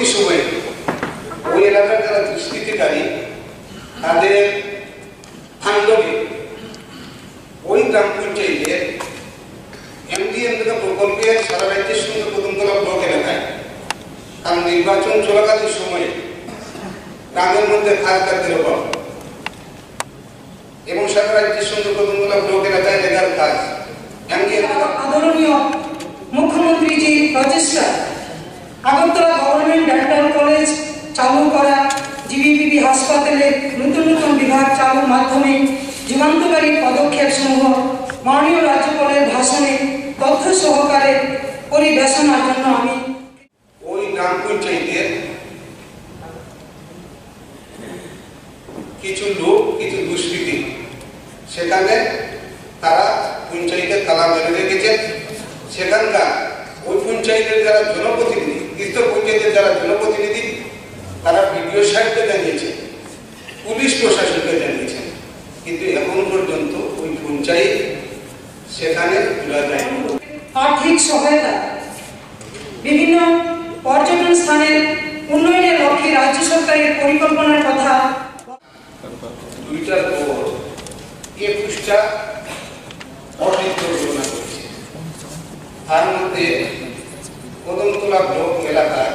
পরবর্তী সময়ে ওই এলাকার যারা দুষ্কৃতিকারী তাদের আন্দোলনে ওই গ্রাম পঞ্চায়েতের এমডিএমডি প্রকল্পের সারা রাজ্যের সঙ্গে কদমতলা ব্লক এলাকায় কারণ নির্বাচন চলাকালীন সময়ে গ্রামের মধ্যে খাদ্যের অভাব এবং সারা রাজ্যের সঙ্গে কদমতলা ব্লক এলাকায় লেগার কাজ আদরণীয় মুখ্যমন্ত্রীজির প্রচেষ্টা আগরতলা গভর্নমেন্ট ডেন্টাল কলেজ চালু করা, জিবিপিবি হাসপাতালে নতুন নতুন বিভাগ চালুর মাধ্যমে যুগান্তকারী পদক্ষেপ সমূহ মাননীয় রাজ্যপালের ভাষণে তথ্য সহকারে পরিবেশনার জন্য আমি ওই গ্রাম পঞ্চায়েতের কিছু লোক কিছু দুষ্কৃতী সেখানে তারা পঞ্চায়েতের তালা মেরে রেখেছে। সেখানকার ওই পঞ্চায়েতের যারা জনপ্রতিনিধি কৃষ্ণ পঞ্চায়েতের যারা জনপ্রতিনিধি তারা বিডিও সাহেবকে জানিয়েছে, পুলিশ প্রশাসনকে জানিয়েছে, কিন্তু এখন পর্যন্ত ওই পঞ্চায়েত সেখানে তোলা যায়নি। আর্থিক সহায়তা বিভিন্ন পর্যটন স্থানের উন্নয়নের লক্ষ্যে রাজ্য সরকারের পরিকল্পনার কথা 2টার পর 21টা অর্থিত ঘোষণা করেছে। তার মধ্যে কদমতলা ব্লক এলাকায়